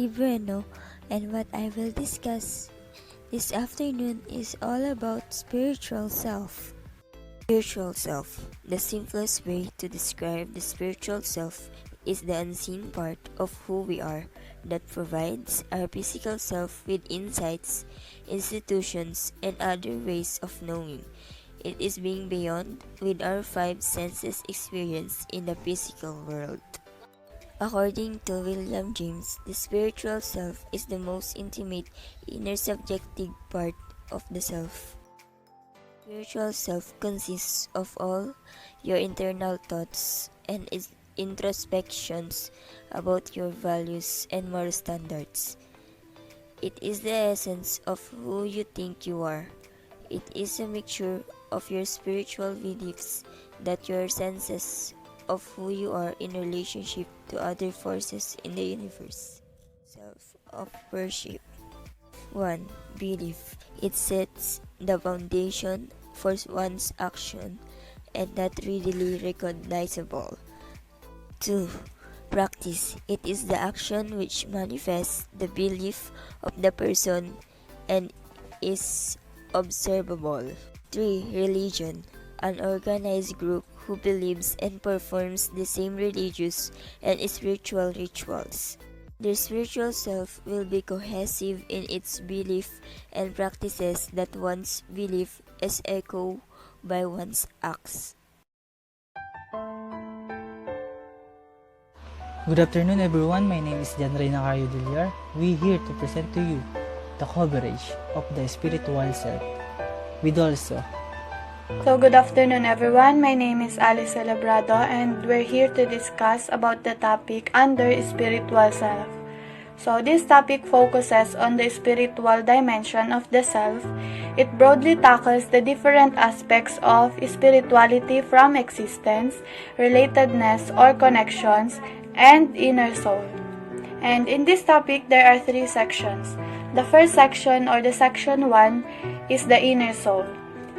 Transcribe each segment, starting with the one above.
Ali Bueno, and what I will discuss this afternoon is all about spiritual self. Spiritual self. The simplest way to describe the spiritual self is the unseen part of who we are that provides our physical self with insights, institutions, and other ways of knowing. It is being beyond with our five senses experience in the physical world. According to William James, the spiritual self is the most intimate inner subjective part of the self. Spiritual self consists of all your internal thoughts and its introspections about your values and moral standards. It is the essence of who you think you are. It is a mixture of your spiritual beliefs that your senses of who you are in relationship to other forces in the universe. Self of worship. 1. Belief. It sets the foundation for one's action and not readily recognizable. 2. Practice. It is the action which manifests the belief of the person and is observable. 3. Religion. An organized group who believes and performs the same religious and spiritual rituals. Their spiritual self will be cohesive in its belief and practices that one's belief is echoed by one's acts. Good afternoon everyone, my name is Jan Reyna Cario Dillar. We here to present to you the coverage of the spiritual self. With also So good afternoon everyone, my name is Alice Celebrado and we're here to discuss about the topic under spiritual self. So this topic focuses on the spiritual dimension of the self. It broadly tackles the different aspects of spirituality from existence, relatedness or connections, and inner soul. And in this topic there are three sections. The first section or the section 1 is the inner soul.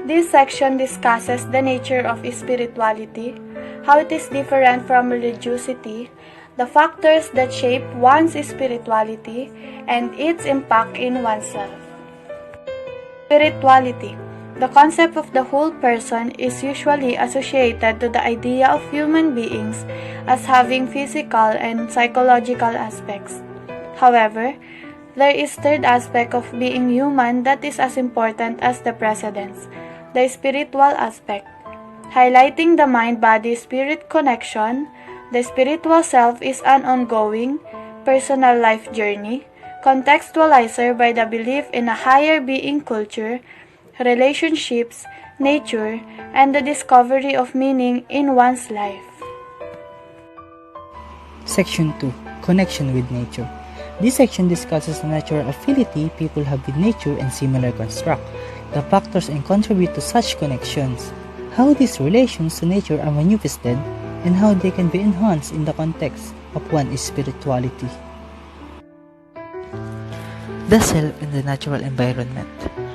This section discusses the nature of spirituality, how it is different from religiosity, the factors that shape one's spirituality, and its impact in oneself. Spirituality. The concept of the whole person is usually associated to the idea of human beings as having physical and psychological aspects. However, there is third aspect of being human that is as important as the precedents, the spiritual aspect. Highlighting the mind-body-spirit connection, the spiritual self is an ongoing, personal life journey, contextualized by the belief in a higher being culture, relationships, nature, and the discovery of meaning in one's life. Section 2. Connection with nature. This section discusses the natural affinity people have with nature and similar construct, the factors and contribute to such connections, how these relations to nature are manifested, and how they can be enhanced in the context of one's spirituality. The self and the natural environment.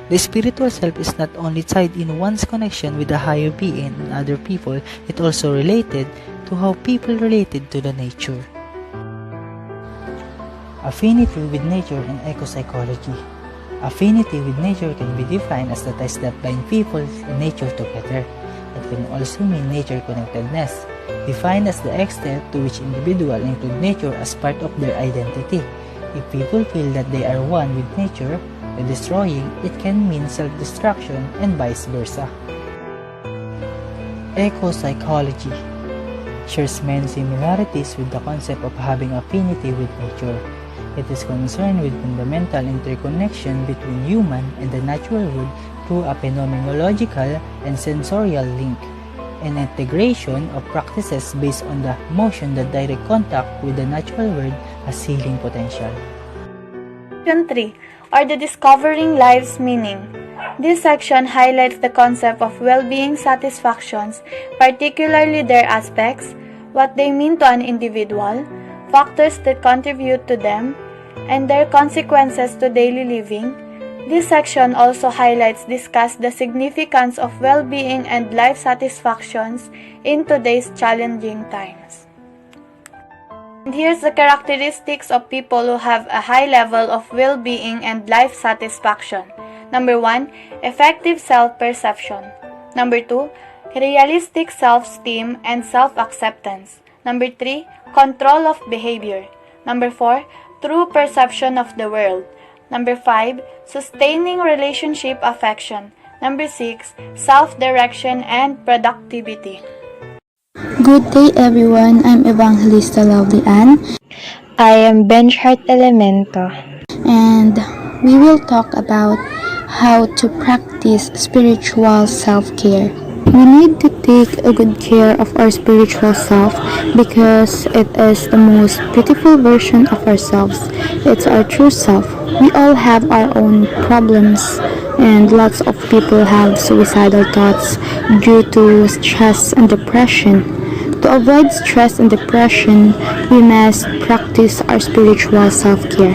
The spiritual self is not only tied in one's connection with the higher being and other people, it also related to how people related to the nature. Affinity with nature and ecopsychology. Affinity with nature can be defined as the ties that bind people and nature together. It can also mean nature connectedness, defined as the extent to which individuals include nature as part of their identity. If people feel that they are one with nature, by destroying, it can mean self-destruction and vice versa. Ecopsychology shares many similarities with the concept of having affinity with nature. It is concerned with fundamental interconnection between human and the natural world through a phenomenological and sensorial link, and integration of practices based on the notion that direct contact with the natural world has healing potential. Section 3, or the discovering life's meaning. This section highlights the concept of well-being satisfactions, particularly their aspects, what they mean to an individual, factors that contribute to them, and their consequences to daily living. This section also discuss the significance of well-being and life satisfactions in today's challenging times. Here's the characteristics of people who have a high level of well-being and life satisfaction. Number 1, effective self-perception. Number 2, realistic self-esteem and self-acceptance. Number 3, control of behavior. Number 4, true perception of the world. Number 5, sustaining relationship affection. Number 6, self-direction and productivity. Good day everyone, I'm Evangelista Lovely Ann I am Benchheart Elemento. and we will talk about how to practice spiritual self-care. We need to take a good care of our spiritual self because it is the most beautiful version of ourselves. It's our true self. We all have our own problems and lots of people have suicidal thoughts due to stress and depression. To avoid stress and depression, we must practice our spiritual self-care.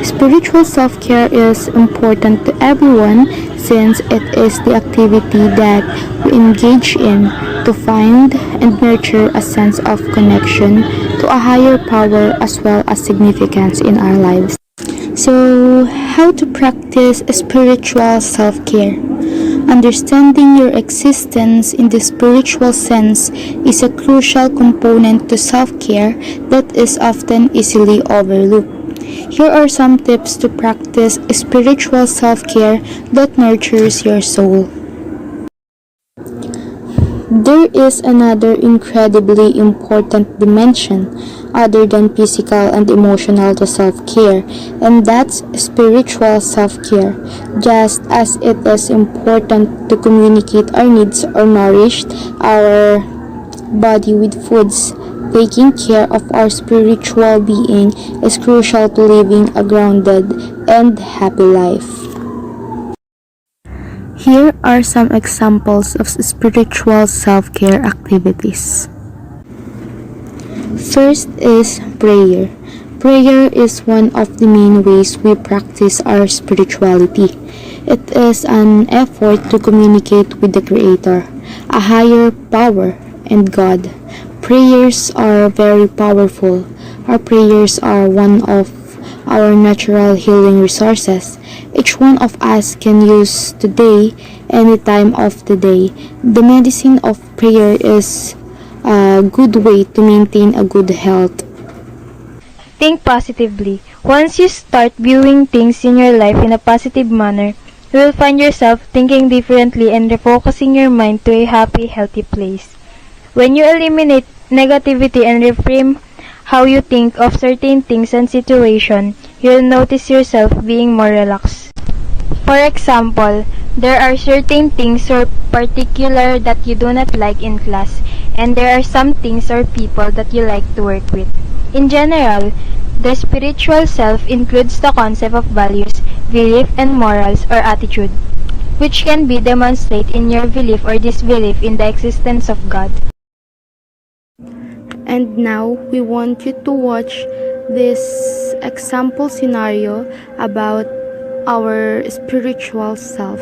Spiritual self-care is important to everyone since it is the activity that we engage in to find and nurture a sense of connection to a higher power as well as significance in our lives. So, how to practice spiritual self-care? Understanding your existence in the spiritual sense is a crucial component to self-care that is often easily overlooked. Here are some tips to practice spiritual self-care that nurtures your soul. There is another incredibly important dimension other than physical and emotional to self-care, and that's spiritual self-care. Just as it is important to communicate our needs or nourish our body with foods, taking care of our spiritual being is crucial to living a grounded and happy life. Here are some examples of spiritual self-care activities. First is prayer. Prayer is one of the main ways we practice our spirituality. It is an effort to communicate with the Creator, a higher power, and God. Prayers are very powerful. Our prayers are one of our natural healing resources. Each one of us can use today, any time of the day. The medicine of prayer is a good way to maintain a good health. Think positively. Once you start viewing things in your life in a positive manner, you will find yourself thinking differently and refocusing your mind to a happy, healthy place. When you eliminate negativity and reframe how you think of certain things and situations, you'll notice yourself being more relaxed. For example, there are certain things or particular that you do not like in class, and there are some things or people that you like to work with. In general, the spiritual self includes the concept of values, belief, and morals or attitude, which can be demonstrated in your belief or disbelief in the existence of God. And now we want you to watch this example scenario about our spiritual self.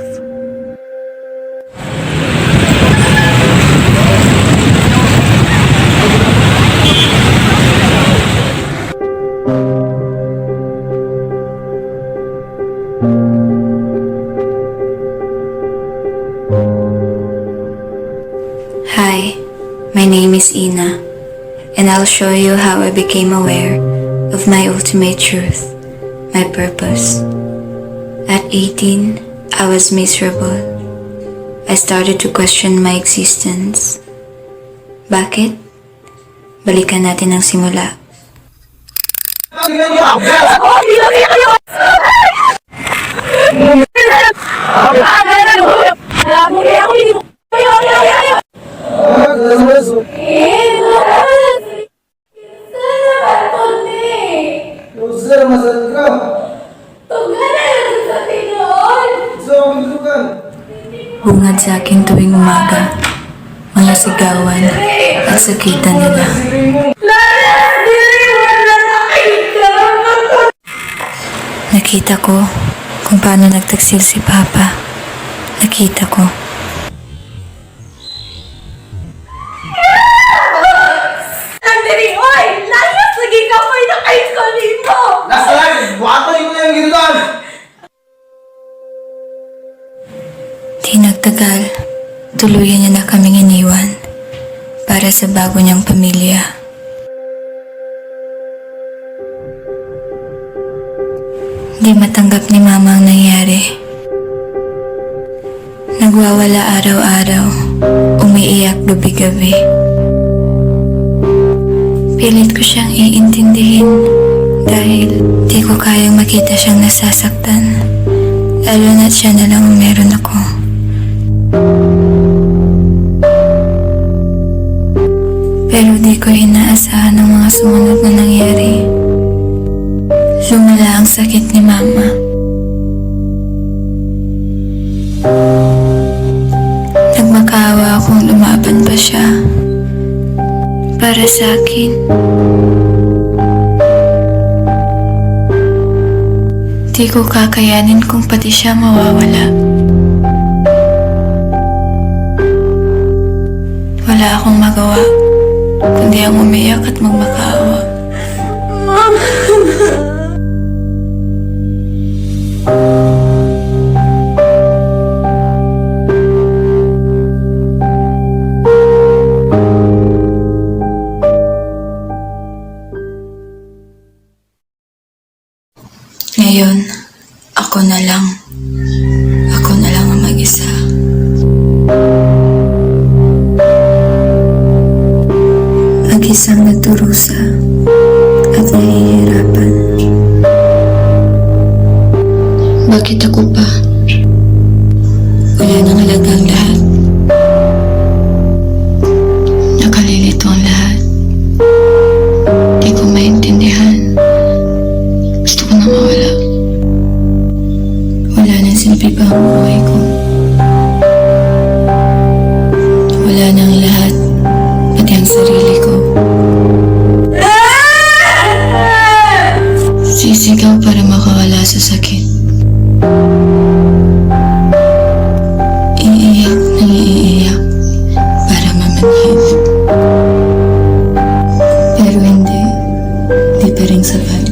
Hi, my name is Ina, and I'll show you how I became aware of my ultimate truth, my purpose. At 18, I was miserable. I started to question my existence. Bakit? Balikan natin ang simula. Bungad sa akin tuwing umaga, mga sigawan at sakitan nila. Nakita ko kung paano nagtaksil si Papa. Nakita ko. Oy! pagtagal, tuluyan niya na kaming iniwan para sa bago niyang pamilya. Di matanggap ni Mama ang nangyari. Nagwawala araw-araw, umiiyak gabi-gabi. Pilit ko siyang iintindihin dahil di ko kayang makita siyang nasasaktan, lalo na't siya na lang ang meron ako. Pero di ko inaasahan ang mga sumunod na nangyari. Lumala ang sakit ni Mama. Nagmakaawa akong lumaban pa siya para sa akin. Di ko kakayanin kung pati siya mawawala. Wala akong magawa kundi ang umiyak at magmakaawa. Ngayon, ako na lang. Ako na lang ang mag-isa. Mag-isang nagdurusa at nahihirapan. Bakit ako pa? Wala nang halaga ang lahat. Nakalilito ang lahat. Di ko maintindihan. Gusto ko na mawala. Wala nang silbi pa ang buhay ko. Wala nang lahat, pati ang sarili ko. Sisigaw para makawala sa sakit. Iiyak nang iiyak para mamanhid. Pero hindi pa rin sapat.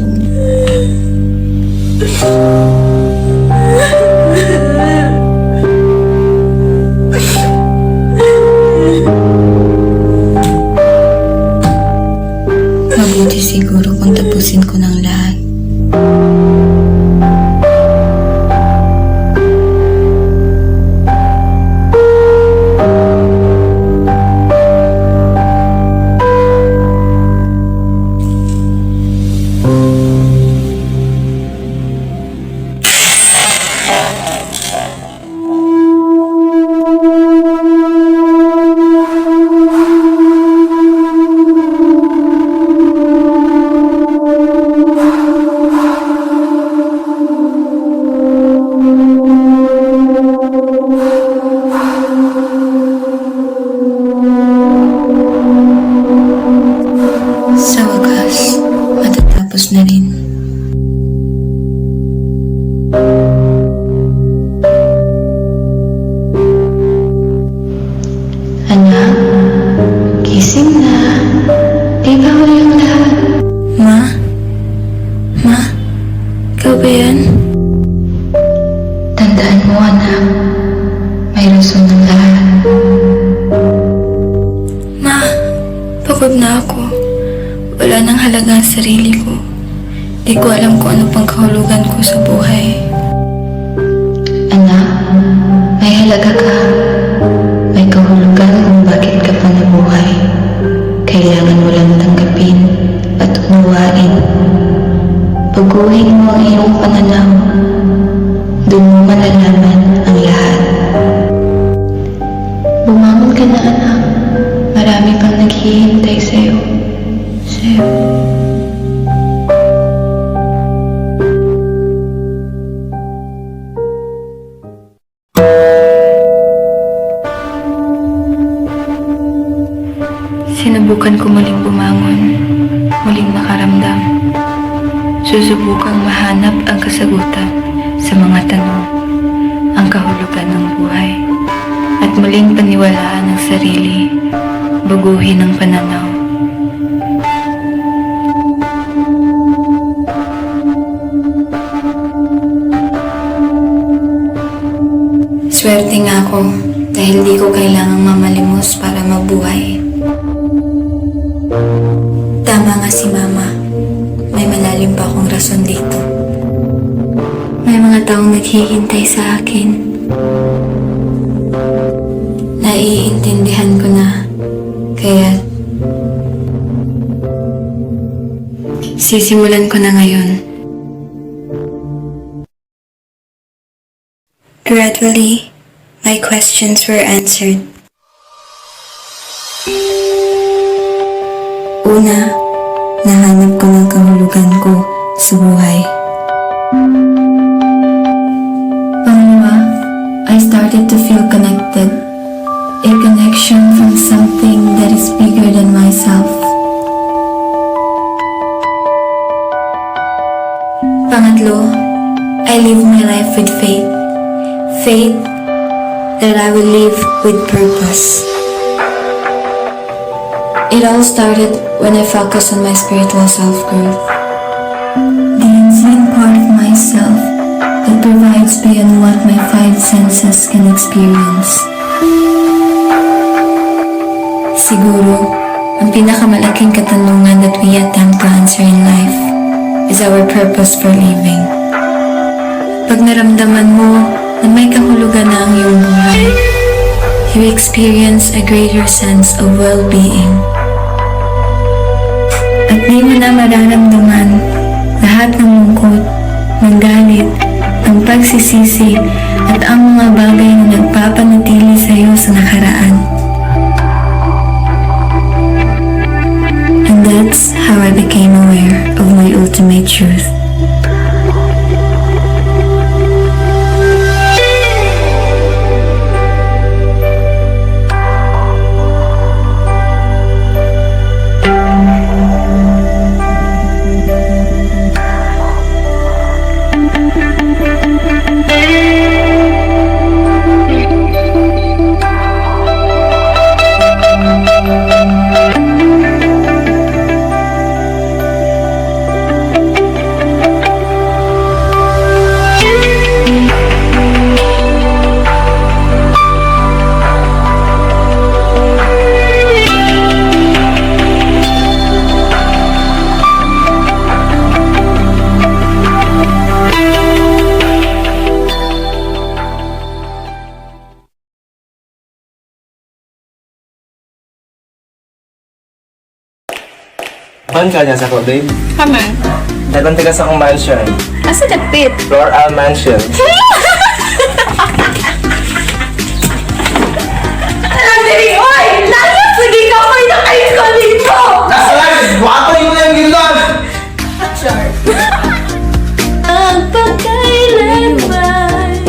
Mabuti siguro kung tapusin ko ng lahat. Sa wakas, matatapos na rin. Anak, gising na. Di ba huli ang lahat? Ma? Ma? Ikaw ba yan? Tandaan mo, anak. May rason ng lahat. Ma, pagod na ako. Wala nang halaga ang sarili ko. Di ko alam kung ano pang kahulugan ko sa buhay. Anak, may halaga ka. May kahulugan kung bakit ka pa nabuhay. Kailangan mo lang tanggapin at unawain. Baguhin mo ang iyong pananaw. Doon mo malalaman ang lahat. Bumangon ka na, anak. Marami pang naghihintay sa'yo. Sinubukan ko muling bumangon, muling makaramdam. Susubukang mahanap ang kasagutan sa mga tanong, ang kahulugan ng buhay, at muling paniwalaan ang sarili, baguhin ang pananaw. Swerte nga ako dahil di ko kailangang mamalimos para mabuhay. Tama nga si Mama. May malalim pa akong rason dito. May mga taong naghihintay sa akin. Naiintindihan ko na. Kaya sisimulan ko na ngayon. Gradually, my questions were answered. Una, nahanap ko ng kahulugan ko sa buhay. Pangalawa, I started to feel connected. A connection from something that is bigger than myself. Pangatlo, I live my life with faith. Faith that I will live with purpose. It all started when I focused on my spiritual self-growth. The unseen part of myself that provides beyond what my five senses can experience. Siguro, ang pinakamalaking katanungan that we attempt to answer in life is our purpose for living. Pag naramdaman mo na may kahulugan na ang iyong buhay, you experience a greater sense of well-being. At di mo na mararamdaman lahat ng lungkot, ng galit, ng pagsisisi, at ang mga bagay na nagpapanatili sa iyo sa nakaraan. And that's how I became aware of my ultimate truth. Pan ka niya sa ko, babe. Kama? Dalang tigas akong mansion. Asa dapit? Floral Mansion. Landry, oy! Lalo, sige ka ko yung kayo ko dito! Nasa lang! Buhato yung yung gilon! Sure. Ang pagkailanman.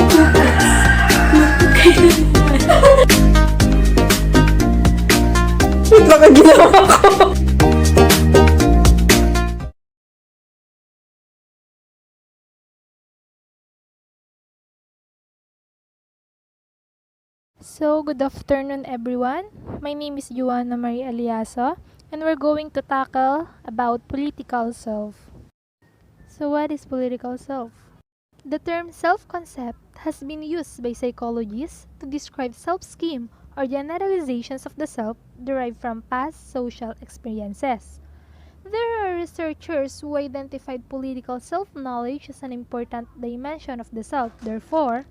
Baka ginawa ko. So, good afternoon everyone. My name is Joanna Marie Aliaso and we're going to tackle about political self. So, what is political self? The term self-concept has been used by psychologists to describe self-scheme or generalizations of the self derived from past social experiences. There are researchers who identified political self-knowledge as an important dimension of the self. Therefore,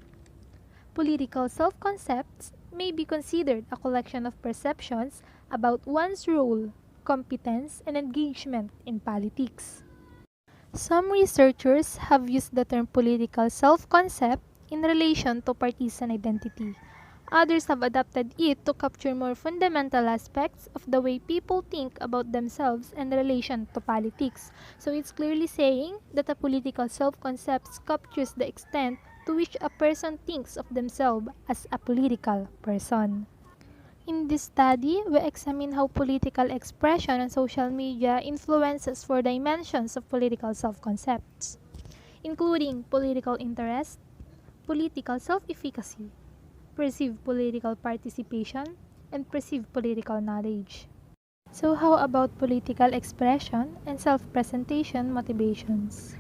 political self-concepts may be considered a collection of perceptions about one's role, competence, and engagement in politics. Some researchers have used the term political self-concept in relation to partisan identity. Others have adapted it to capture more fundamental aspects of the way people think about themselves in relation to politics. So it's clearly saying that a political self-concept captures the extent to which a person thinks of themselves as a political person. In this study, we examine how political expression on social media influences four dimensions of political self-concepts, including political interest, political self-efficacy, perceived political participation, and perceived political knowledge. So how about political expression and self-presentation motivations?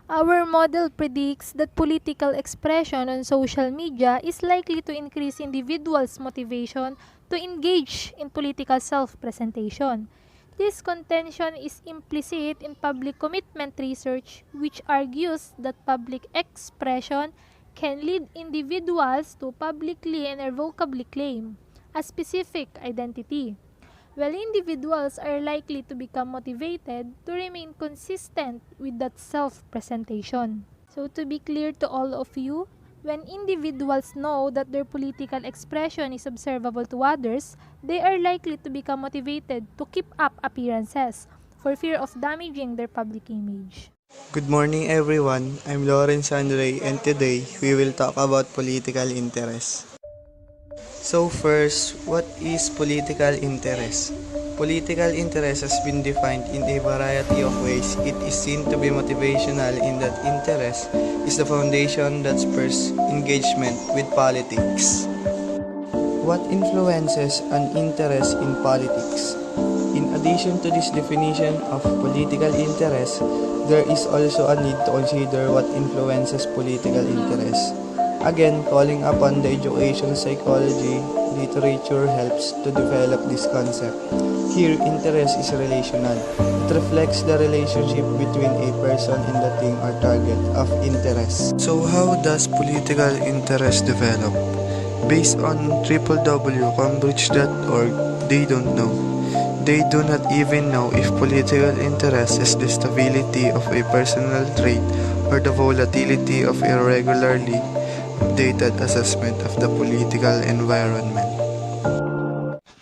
Our model predicts that political expression on social media is likely to increase individuals' motivation to engage in political self-presentation. This contention is implicit in public commitment research, which argues that public expression can lead individuals to publicly and irrevocably claim a specific identity, while individuals are likely to become motivated to remain consistent with that self-presentation. So to be clear to all of you, when individuals know that their political expression is observable to others, they are likely to become motivated to keep up appearances for fear of damaging their public image. Good morning everyone, I'm Lawrence Andre and today we will talk about political interest. So first, what is political interest? Political interest has been defined in a variety of ways. It is seen to be motivational in that interest is the foundation that spurs engagement with politics. What influences an interest in politics? In addition to this definition of political interest, there is also a need to consider what influences political interest. Again, calling upon the education psychology literature helps to develop this concept. Here, interest is relational. It reflects the relationship between a person and the thing or target of interest. So how does political interest develop? Based on www.cambridge.org, they don't know. They do not even know if political interest is the stability of a personal trait or the volatility of a regularly updated assessment of the political environment.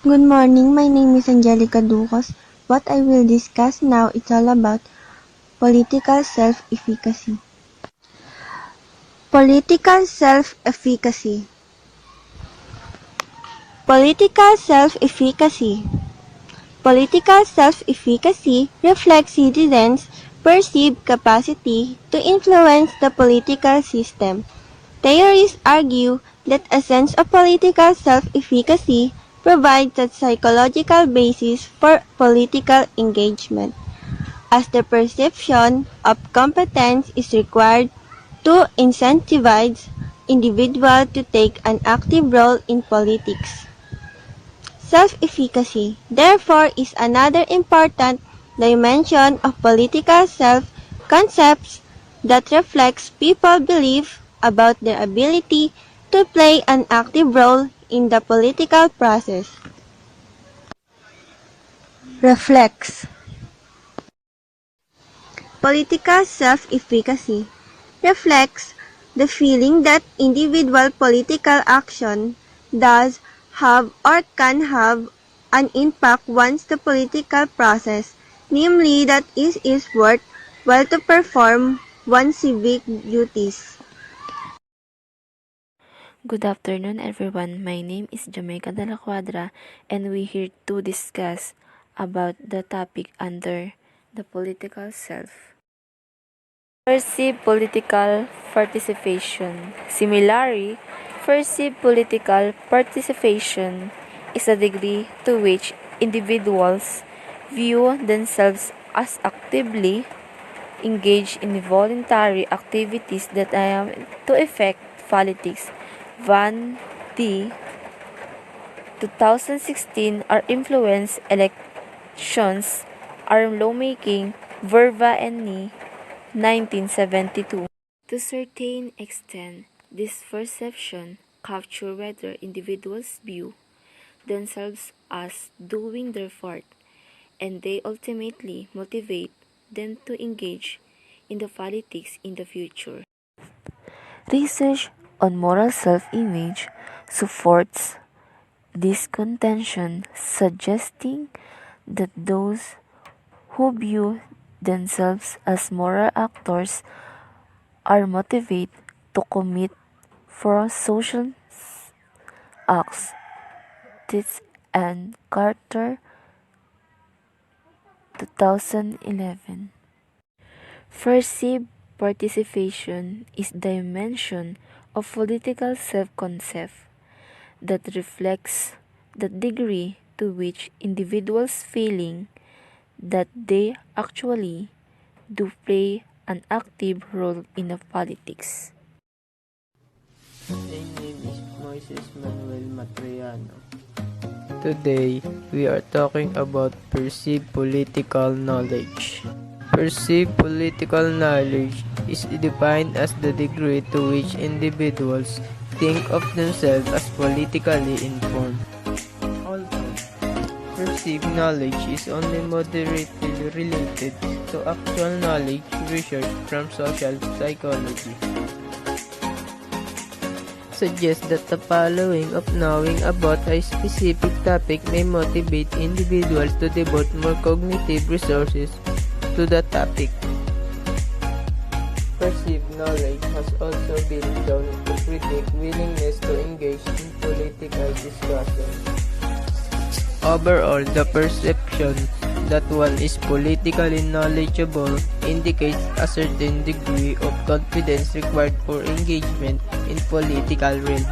Good morning, my name is Angelica Ducos. What I will discuss now is all about political self-efficacy. Political self-efficacy. Political self-efficacy. Political self-efficacy reflects citizens' perceived capacity to influence the political system. Theorists argue that a sense of political self-efficacy provides a psychological basis for political engagement, as the perception of competence is required to incentivize individuals to take an active role in politics. Self-efficacy, therefore, is another important dimension of political self-concepts that reflects people's belief about their ability to play an active role in the political process. Reflects. Political self-efficacy reflects the feeling that individual political action does have or can have an impact once the political process, namely that it is worth while to perform one's civic duties. Good afternoon, everyone. My name is Jamaica de la Cuadra, and we're here to discuss about the topic under the political self. Perceived political participation. Similarly, perceived political participation is the degree to which individuals view themselves as actively engaged in voluntary activities that aim to affect politics. Van D. 2016 are influence elections are lawmaking Verva and Ni 1972. To a certain extent, this perception capture whether individuals view themselves as doing their part, and they ultimately motivate them to engage in the politics in the future. Research on moral self-image supports this contention, suggesting that those who view themselves as moral actors are motivated to commit for social acts. This and Carter 2011. Perceived participation is the dimension of political self-concept that reflects the degree to which individuals feeling that they actually do play an active role in the politics. My name is Moises Manuel Matriano. Today, we are talking about perceived political knowledge. Perceived political knowledge is defined as the degree to which individuals think of themselves as politically informed. Although perceived knowledge is only moderately related to actual knowledge, research from social psychology suggests that the following of knowing about a specific topic may motivate individuals to devote more cognitive resources to the topic. Perceived knowledge has also been shown to predict willingness to engage in political discussion. Overall, the perception that one is politically knowledgeable indicates a certain degree of confidence required for engagement in political realm.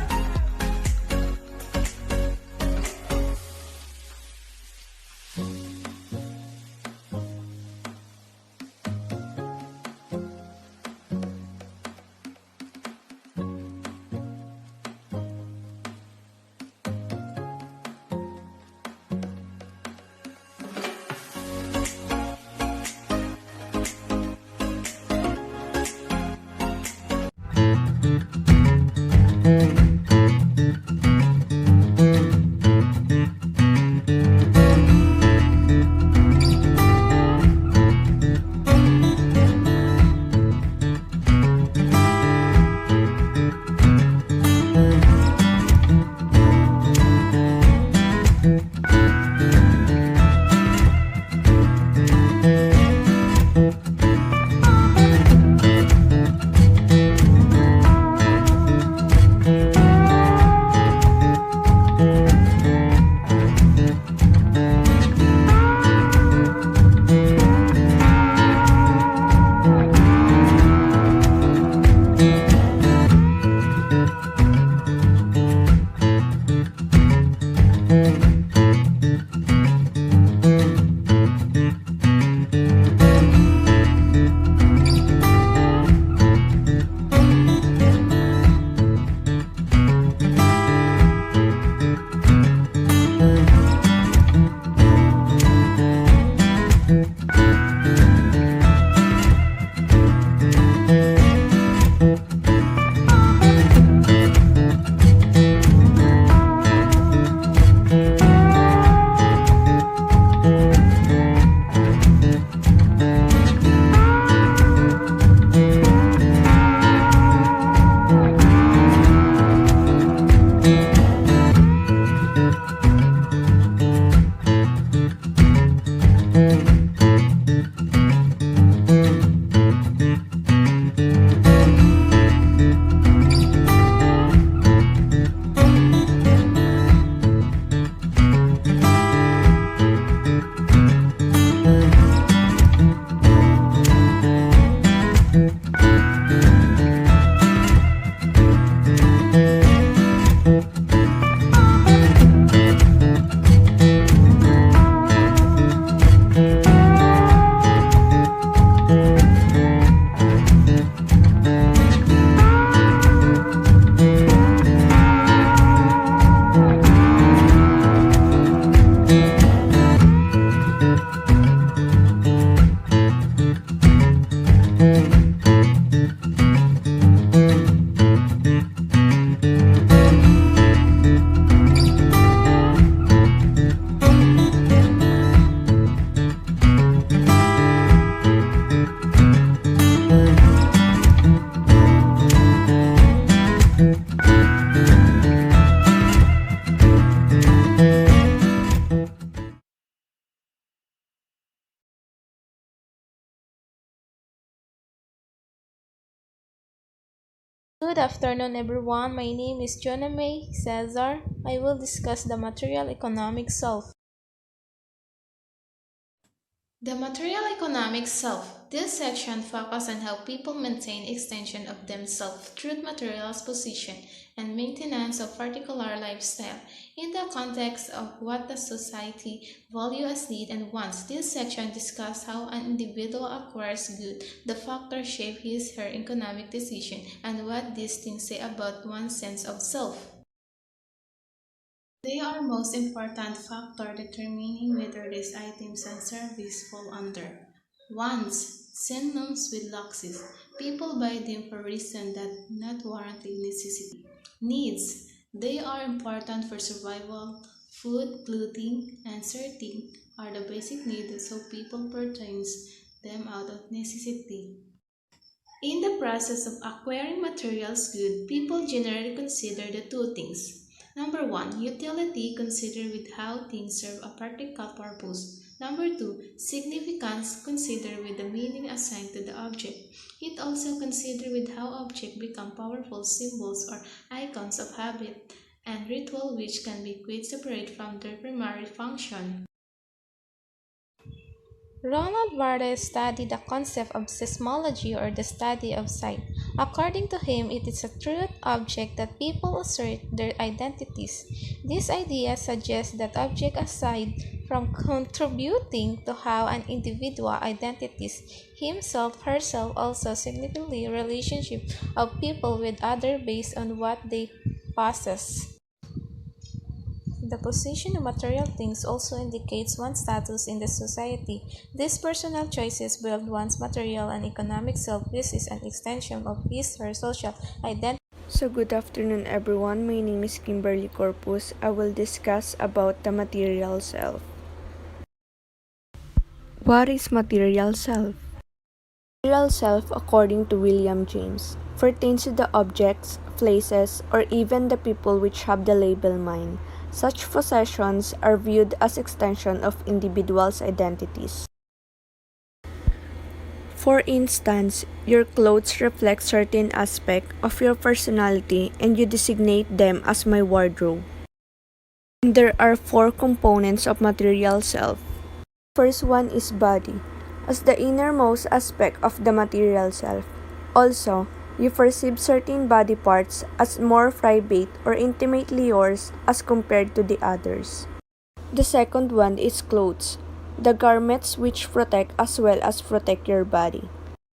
Good afternoon, everyone. My name is Jonah May Cesar. I will discuss the material economic self. The material economic self This section focuses on how people maintain extension of themselves through material position and maintenance of particular lifestyle in the context of what the society value as need and wants. This section discusses how an individual acquires good, the factors shape his her economic decision, and what these things say about one's sense of self. They are most important factor determining whether these items and services fall under wants, synonyms with luxuries. People buy them for reasons that not warranted necessity. Needs. They are important for survival. Food, clothing, and shelter are the basic needs, so people purchase them out of necessity. In the process of acquiring materials good, people generally consider the two things. Number one, utility, consider with how things serve a particular purpose. Number two, significance, consider with the meaning assigned to the object. It also consider with how objects become powerful symbols or icons of habit and ritual which can be quite separate from their primary function. Ronald Varda studied the concept of seismology or the study of sight. According to him, it is a truth object that people assert their identities. This idea suggests that object aside from contributing to how an individual identities himself herself also significantly relationship of people with others based on what they possess. The possession of material things also indicates one's status in the society. These personal choices build one's material and economic self, which is an extension of his or her social identity. So good afternoon everyone. My name is Kimberly Corpus. I will discuss about the material self. What is material self? Material self, according to William James, pertains to the objects, places, or even the people which have the label mind. Such possessions are viewed as extension of individuals' identities. For instance, your clothes reflect certain aspect of your personality and you designate them as my wardrobe. And there are four components of material self. First one is body, as the innermost aspect of the material self. Also, you perceive certain body parts as more private or intimately yours as compared to the others. The second one is clothes, the garments which protect as well as protect your body.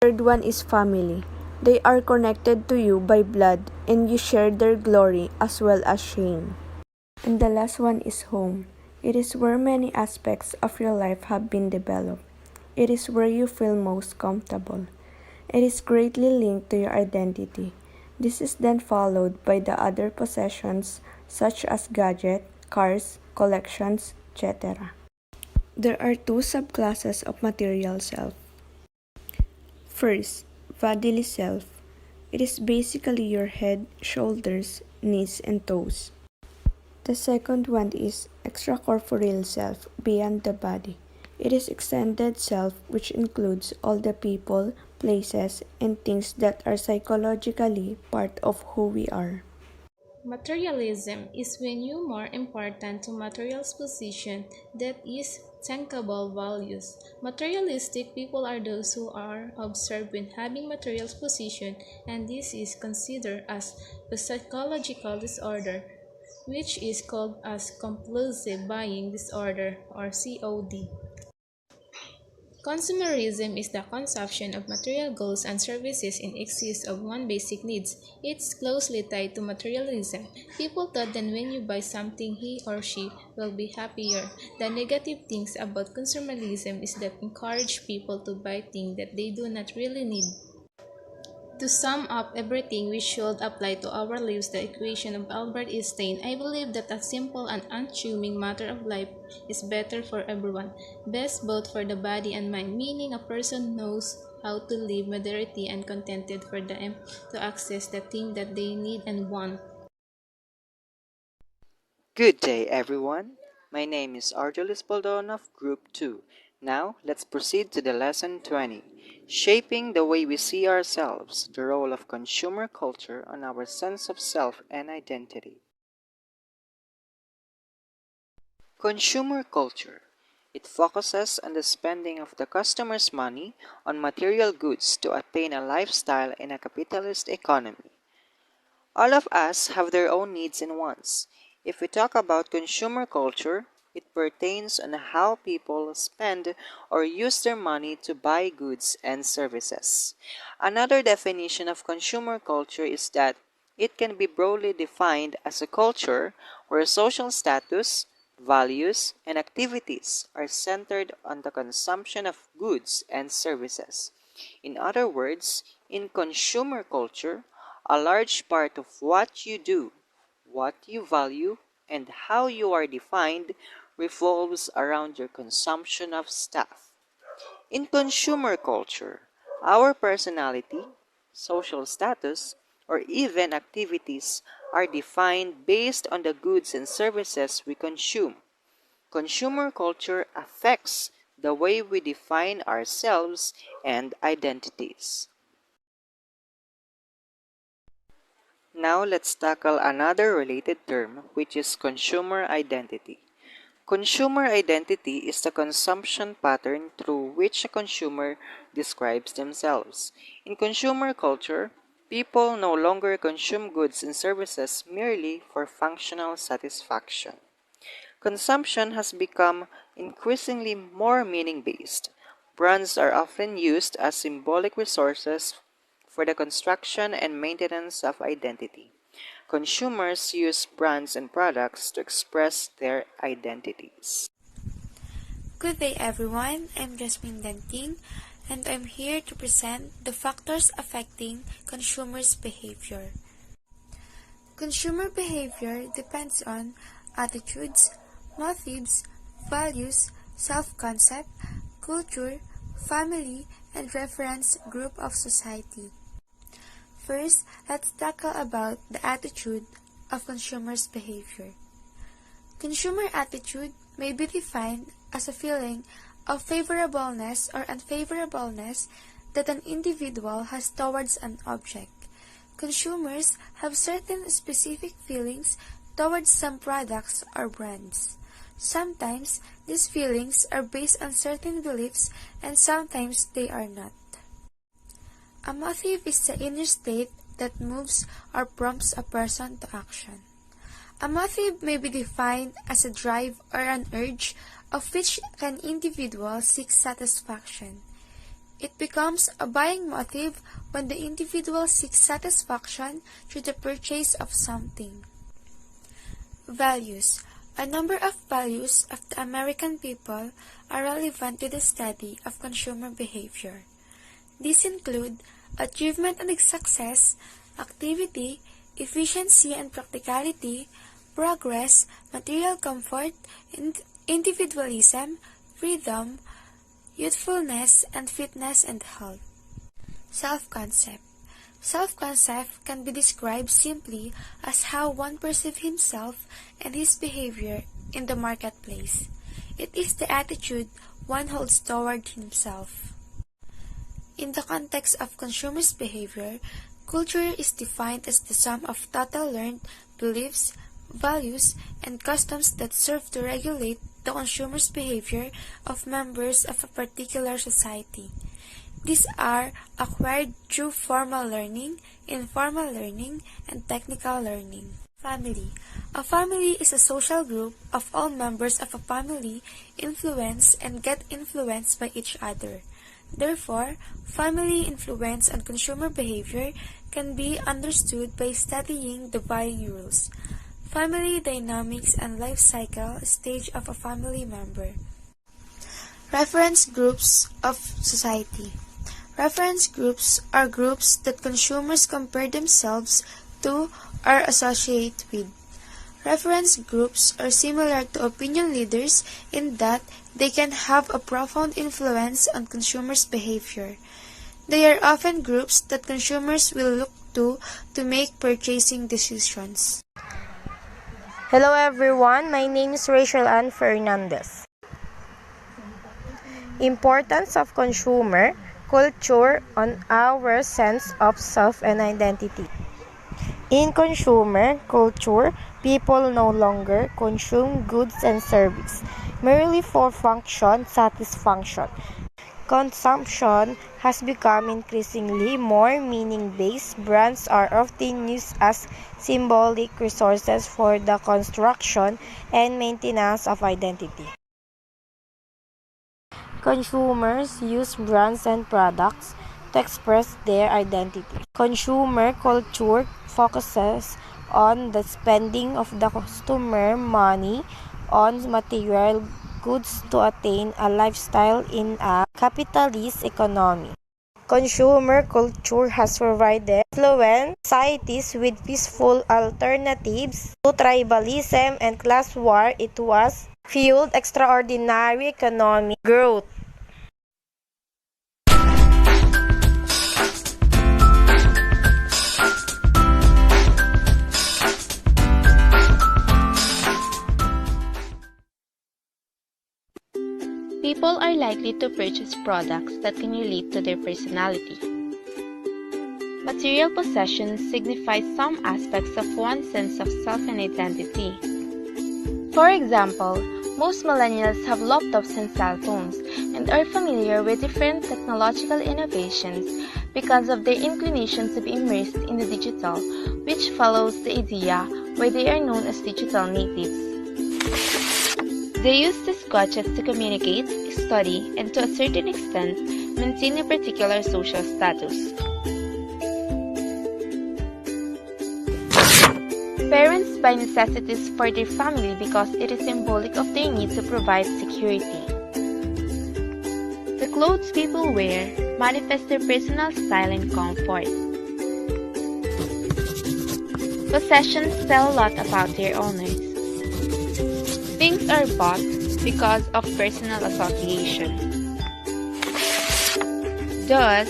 Third one is family. They are connected to you by blood and you share their glory as well as shame. And the last one is home. It is where many aspects of your life have been developed. It is where you feel most comfortable. It is greatly linked to your identity. This is then followed by the other possessions such as gadgets, cars, collections, etc. There are two subclasses of material self. First, bodily self. It is basically your head, shoulders, knees, and toes. The second one is extracorporeal self, beyond the body. It is extended self which includes all the people, places, and things that are psychologically part of who we are. Materialism is when you more important to material's position that is tankable values. Materialistic people are those who are observed when having material's position, and this is considered as a psychological disorder, which is called as compulsive buying disorder or COD. Consumerism is the consumption of material goods and services in excess of one's basic needs. It's closely tied to materialism. People thought that when you buy something, he or she will be happier. The negative things about consumerism is that encourage people to buy things that they do not really need. To sum up everything we should apply to our lives the equation of Albert Einstein, I believe that a simple and unassuming matter of life is better for everyone, best both for the body and mind, meaning a person knows how to live moderately and contented for them to access the thing that they need and want. Good day, everyone. My name is Argelis Baldon of Group 2. Now, let's proceed to the lesson 20, Shaping the Way We See Ourselves, the Role of Consumer Culture on Our Sense of Self and Identity. Consumer culture. It focuses on the spending of the customer's money on material goods to attain a lifestyle in a capitalist economy. All of us have their own needs and wants. If we talk about consumer culture, it pertains on how people spend or use their money to buy goods and services. Another definition of consumer culture is that it can be broadly defined as a culture where social status, values, and activities are centered on the consumption of goods and services. In other words, in consumer culture, a large part of what you do, what you value, and how you are defined revolves around your consumption of stuff. In consumer culture, our personality, social status, or even activities are defined based on the goods and services we consume. Consumer culture affects the way we define ourselves and identities. Now let's tackle another related term, which is consumer identity. Consumer identity is the consumption pattern through which a consumer describes themselves. In consumer culture, people no longer consume goods and services merely for functional satisfaction. Consumption has become increasingly more meaning-based. Brands are often used as symbolic resources for the construction and maintenance of identity. Consumers use brands and products to express their identities. Good day everyone, I'm Jasmine Danting and I'm here to present the factors affecting consumers' behavior. Consumer behavior depends on attitudes, motives, values, self-concept, culture, family, and reference group of society. First, let's tackle about the attitude of consumers' behavior. Consumer attitude may be defined as a feeling of favorableness or unfavorableness that an individual has towards an object. Consumers have certain specific feelings towards some products or brands. Sometimes these feelings are based on certain beliefs and sometimes they are not. A motive is the inner state that moves or prompts a person to action. A motive may be defined as a drive or an urge of which an individual seeks satisfaction. It becomes a buying motive when the individual seeks satisfaction through the purchase of something. Values. A number of values of the American people are relevant to the study of consumer behavior. These include achievement and success, activity, efficiency and practicality, progress, material comfort, individualism, freedom, youthfulness, and fitness and health. Self-concept. Self-concept can be described simply as how one perceives himself and his behavior in the marketplace. It is the attitude one holds toward himself. In the context of consumers' behavior, culture is defined as the sum of total learned beliefs, values, and customs that serve to regulate the consumer's behavior of members of a particular society. These are acquired through formal learning, informal learning, and technical learning. Family. A family is a social group of all members of a family influence and get influenced by each other. Therefore, family influence on consumer behavior can be understood by studying the buying rules, family dynamics, and life cycle stage of a family member. Reference groups of society. Reference groups are groups that consumers compare themselves to or associate with. Reference groups are similar to opinion leaders in that they can have a profound influence on consumers' behavior. They are often groups that consumers will look to make purchasing decisions. Hello everyone, my name is Rachel Ann Fernandez. Importance of consumer culture on our sense of self and identity. In consumer culture, people no longer consume goods and services. merely for function satisfaction. Consumption has become increasingly more meaning-based. Brands are often used as symbolic resources for the construction and maintenance of identity. Consumers use brands and products to express their identity. Consumer culture focuses on the spending of the customer money on material goods to attain a lifestyle in a capitalist economy. Consumer culture has provided affluent societies with peaceful alternatives to tribalism and class war. It was fueled extraordinary economic growth. People are likely to purchase products that can relate to their personality. Material possessions signify some aspects of one's sense of self and identity. For example, most millennials have laptops and cell phones and are familiar with different technological innovations because of their inclination to be immersed in the digital, which follows the idea why they are known as digital natives. They use these gadgets to communicate, study, and to a certain extent, maintain a particular social status. Parents buy necessities for their family because it is symbolic of their need to provide security. The clothes people wear manifest their personal style and comfort. Possessions tell a lot about their owners. Things are bought because of personal association. Thus,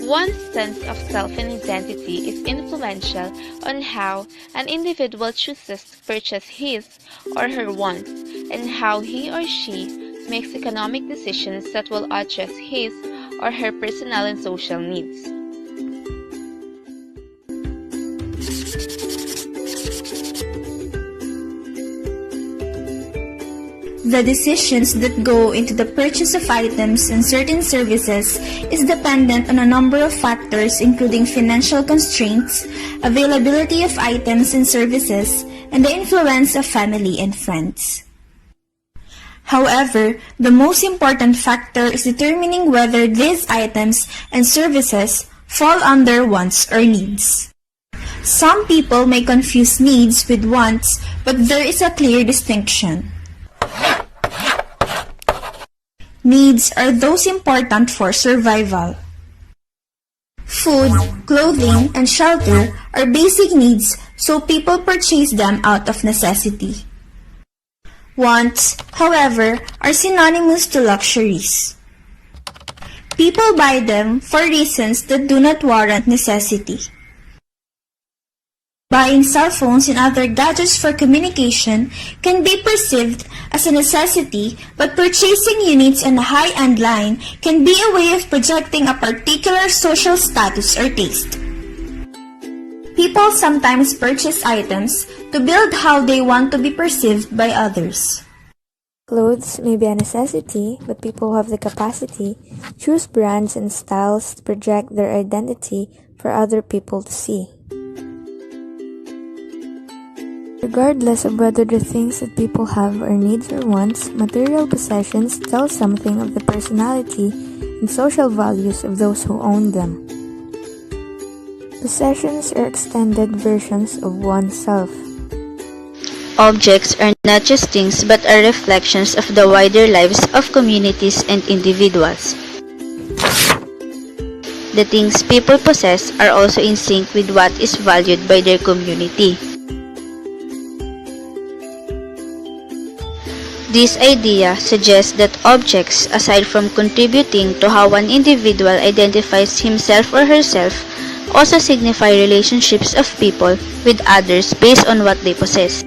one's sense of self and identity is influential on how an individual chooses to purchase his or her wants and how he or she makes economic decisions that will address his or her personal and social needs. The decisions that go into the purchase of items and certain services is dependent on a number of factors including financial constraints, availability of items and services, and the influence of family and friends. However, the most important factor is determining whether these items and services fall under wants or needs. Some people may confuse needs with wants, but there is a clear distinction. Needs are those important for survival. Food, clothing, and shelter are basic needs, so people purchase them out of necessity. Wants, however, are synonymous to luxuries. People buy them for reasons that do not warrant necessity. Buying cell phones and other gadgets for communication can be perceived as a necessity, but purchasing units on a high-end line can be a way of projecting a particular social status or taste. People sometimes purchase items to build how they want to be perceived by others. Clothes may be a necessity, but people who have the capacity choose brands and styles to project their identity for other people to see. Regardless of whether the things that people have are needs or wants, material possessions tell something of the personality and social values of those who own them. Possessions are extended versions of oneself. Objects are not just things but are reflections of the wider lives of communities and individuals. The things people possess are also in sync with what is valued by their community. This idea suggests that objects, aside from contributing to how one individual identifies himself or herself, also signify relationships of people with others based on what they possess.